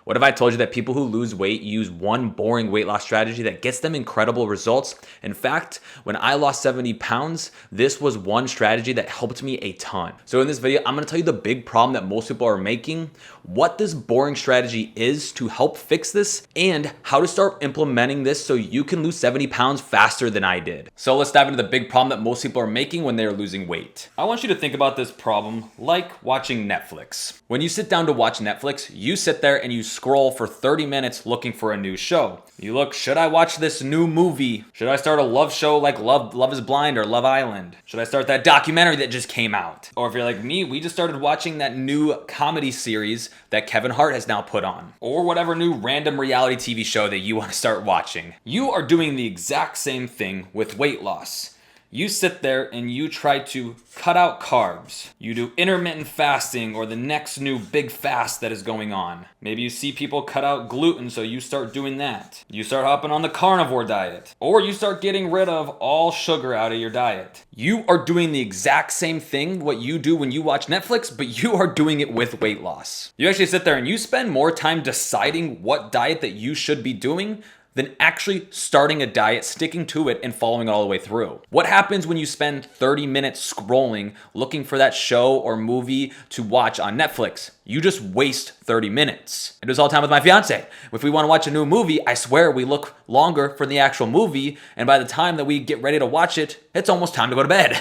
What if I told you that people who lose weight use one boring weight loss strategy that gets them incredible results? In fact, when I lost 70 pounds, this was one strategy that helped me a ton. So in this video, I'm gonna tell you the big problem that most people are making, what this boring strategy is to help fix this, and how to start implementing this so you can lose 70 pounds faster than I did. So let's dive into the big problem that most people are making when they're losing weight. I want you to think about this problem like watching Netflix. When you sit down to watch Netflix, you sit there and you scroll for 30 minutes looking for a new show. You look, should I watch this new movie? Should I start a love show like Love is Blind or Love Island? Should I start that documentary that just came out? Or if you're like me, we just started watching that new comedy series that Kevin Hart has now put on. Or whatever new random reality TV show that you want to start watching. You are doing the exact same thing with weight loss. You sit there and you try to cut out carbs. You do intermittent fasting or the next new big fast that is going on. Maybe you see people cut out gluten, so you start doing that. You start hopping on the carnivore diet. Or you start getting rid of all sugar out of your diet. You are doing the exact same thing what you do when you watch Netflix, but you are doing it with weight loss. You actually sit there and you spend more time deciding what diet that you should be doing than actually starting a diet, sticking to it, and following it all the way through. What happens when you spend 30 minutes scrolling, looking for that show or movie to watch on Netflix? You just waste 30 minutes. I do this all the time with my fiance. If we want to watch a new movie, I swear we look longer for the actual movie, and by the time that we get ready to watch it, it's almost time to go to bed.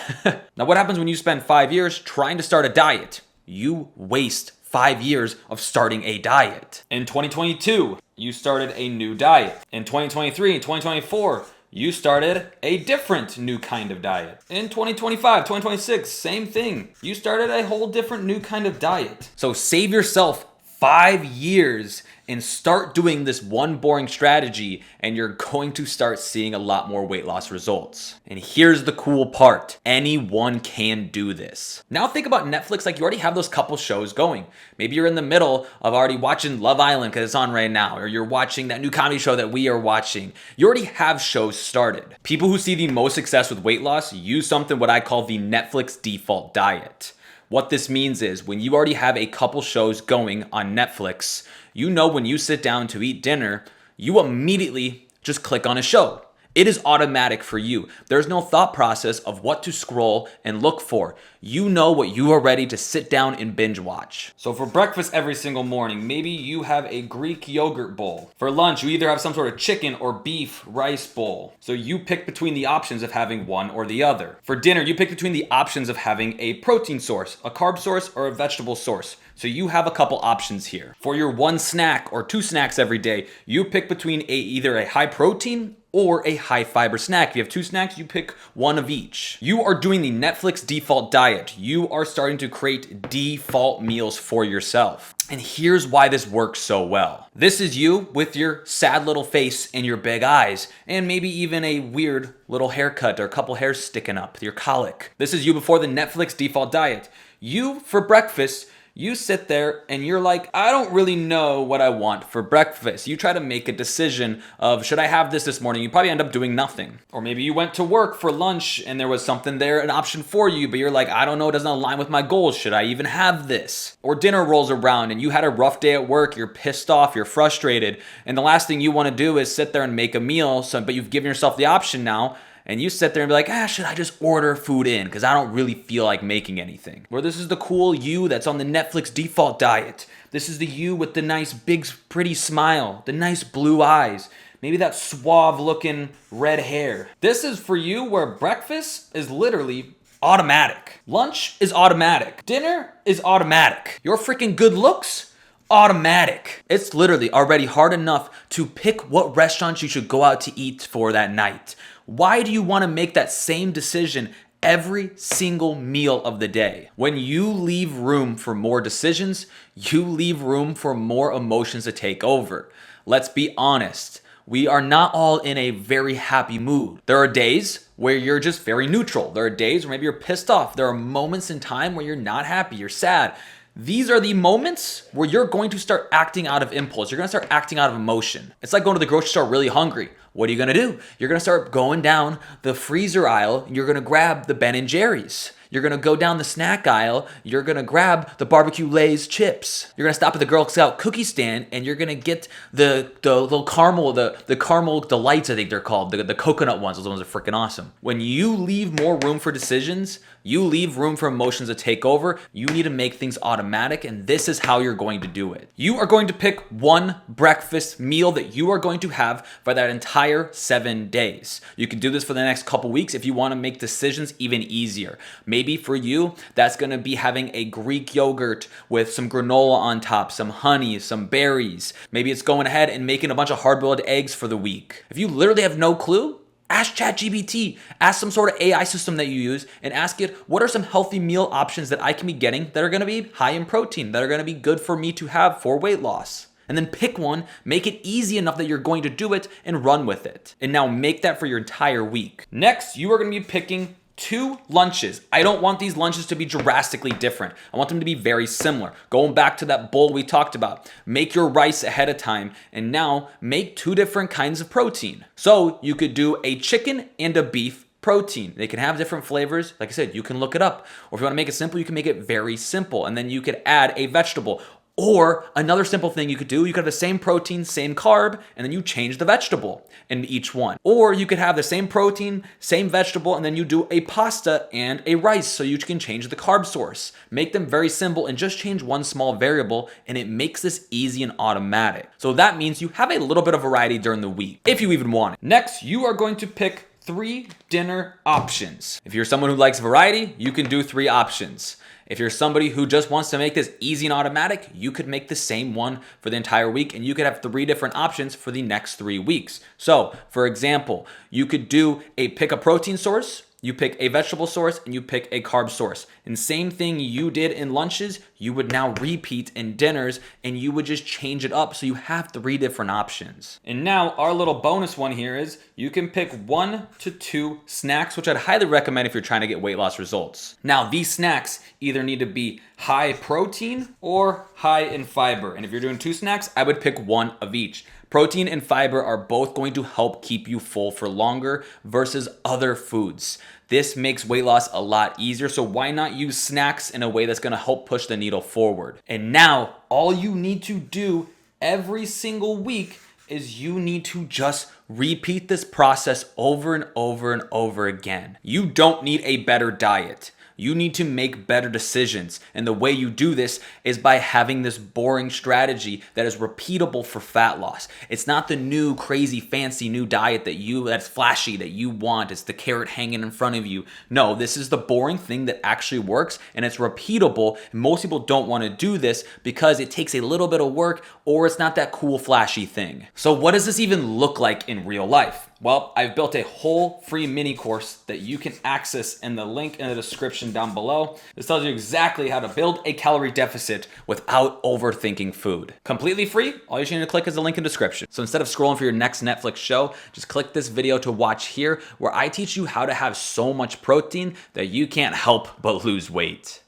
Now, what happens when you spend 5 years trying to start a diet? You waste 5 years of starting a diet. In 2022, you started a new diet. In 2023 and 2024, you started a different new kind of diet. In 2025, 2026, same thing. You started a whole different new kind of diet. So save yourself 5 years and start doing this one boring strategy, and you're going to start seeing a lot more weight loss results. And here's the cool part. Anyone can do this. Now think about Netflix like you already have those couple shows going. Maybe you're in the middle of already watching Love Island because it's on right now, or you're watching that new comedy show that we are watching. You already have shows started. People who see the most success with weight loss use something what I call the Netflix default diet. What this means is when you already have a couple shows going on Netflix, you know when you sit down to eat dinner, you immediately just click on a show. It is automatic for you. There's no thought process of what to scroll and look for. You know what you are ready to sit down and binge watch. So for breakfast every single morning, maybe you have a Greek yogurt bowl. For lunch, you either have some sort of chicken or beef rice bowl. So you pick between the options of having one or the other. For dinner, you pick between the options of having a protein source, a carb source, or a vegetable source. So you have a couple options here. For your one snack or two snacks every day, you pick between either a high protein or a high fiber snack. If you have two snacks, you pick one of each. You are doing the Netflix default diet. You are starting to create default meals for yourself. And here's why this works so well. This is you with your sad little face and your big eyes, and maybe even a weird little haircut or a couple hairs sticking up, your colic. This is you before the Netflix default diet. You, for breakfast, you sit there and you're like, I don't really know what I want for breakfast. You try to make a decision of, should I have this morning? You probably end up doing nothing. Or maybe you went to work for lunch and there was something there, an option for you, but you're like, I don't know, it doesn't align with my goals. Should I even have this? Or dinner rolls around and you had a rough day at work, you're pissed off, you're frustrated, and the last thing you want to do is sit there and make a meal, but you've given yourself the option now. And you sit there and be like, should I just order food in? Because I don't really feel like making anything. Where this is the cool you that's on the Netflix default diet. This is the you with the nice, big, pretty smile, the nice blue eyes, maybe that suave looking red hair. This is for you where breakfast is literally automatic. Lunch is automatic. Dinner is automatic. Your freaking good looks, automatic. It's literally already hard enough to pick what restaurants you should go out to eat for that night. Why do you want to make that same decision every single meal of the day? When you leave room for more decisions, you leave room for more emotions to take over. Let's be honest. We are not all in a very happy mood. There are days where you're just very neutral. There are days where maybe you're pissed off. There are moments in time where you're not happy, you're sad. These are the moments where you're going to start acting out of impulse. You're going to start acting out of emotion. It's like going to the grocery store really hungry. What are you going to do? You're going to start going down the freezer aisle and you're going to grab the Ben & Jerry's. You're gonna go down the snack aisle, you're gonna grab the barbecue Lay's chips. You're gonna stop at the Girl Scout cookie stand and you're gonna get the little caramel, the caramel delights, I think they're called, the coconut ones. Those ones are freaking awesome. When you leave more room for decisions, you leave room for emotions to take over. You need to make things automatic, and this is how you're going to do it. You are going to pick one breakfast meal that you are going to have for that entire 7 days. You can do this for the next couple weeks if you want to make decisions even easier. Maybe for you, that's going to be having a Greek yogurt with some granola on top, some honey, some berries. Maybe it's going ahead and making a bunch of hard-boiled eggs for the week. If you literally have no clue, ask ChatGPT, ask some sort of AI system that you use, and ask it, what are some healthy meal options that I can be getting that are gonna be high in protein, that are gonna be good for me to have for weight loss? And then pick one, make it easy enough that you're going to do it, and run with it. And now make that for your entire week. Next, you are gonna be picking 2 lunches. I don't want these lunches to be drastically different. I want them to be very similar. Going back to that bowl we talked about, make your rice ahead of time and now make 2 different kinds of protein. So you could do a chicken and a beef protein. They can have different flavors. Like I said, you can look it up. Or if you want to make it simple, you can make it very simple. And then you could add a vegetable. Or another simple thing you could do, you could have the same protein, same carb, and then you change the vegetable in each one. Or you could have the same protein, same vegetable, and then you do a pasta and a rice so you can change the carb source. Make them very simple and just change one small variable, and it makes this easy and automatic. So that means you have a little bit of variety during the week, if you even want it. Next, you are going to pick 3 dinner options. If you're someone who likes variety, you can do 3 options. If you're somebody who just wants to make this easy and automatic, you could make the same one for the entire week and you could have 3 different options for the next 3 weeks. So, for example, you could pick a protein source, you pick a vegetable source, and you pick a carb source. And same thing you did in lunches, you would now repeat in dinners, and you would just change it up so you have 3 different options. And now our little bonus one here is you can pick 1 to 2 snacks, which I'd highly recommend if you're trying to get weight loss results. Now, these snacks either need to be high protein or high in fiber. And if you're doing 2 snacks, I would pick 1 of each. Protein and fiber are both going to help keep you full for longer versus other foods. This makes weight loss a lot easier, so why not use snacks in a way that's gonna help push the needle forward? And now, all you need to do every single week is you need to just repeat this process over and over and over again. You don't need a better diet. You need to make better decisions. And the way you do this is by having this boring strategy that is repeatable for fat loss. It's not the new crazy fancy new diet that's flashy that you want. It's the carrot hanging in front of you. No, this is the boring thing that actually works and it's repeatable. And most people don't want to do this because it takes a little bit of work or it's not that cool flashy thing. So what does this even look like in real life? Well, I've built a whole free mini course that you can access in the link in the description down below. This tells you exactly how to build a calorie deficit without overthinking food. Completely free. All you need to click is the link in the description. So instead of scrolling for your next Netflix show, just click this video to watch here where I teach you how to have so much protein that you can't help but lose weight.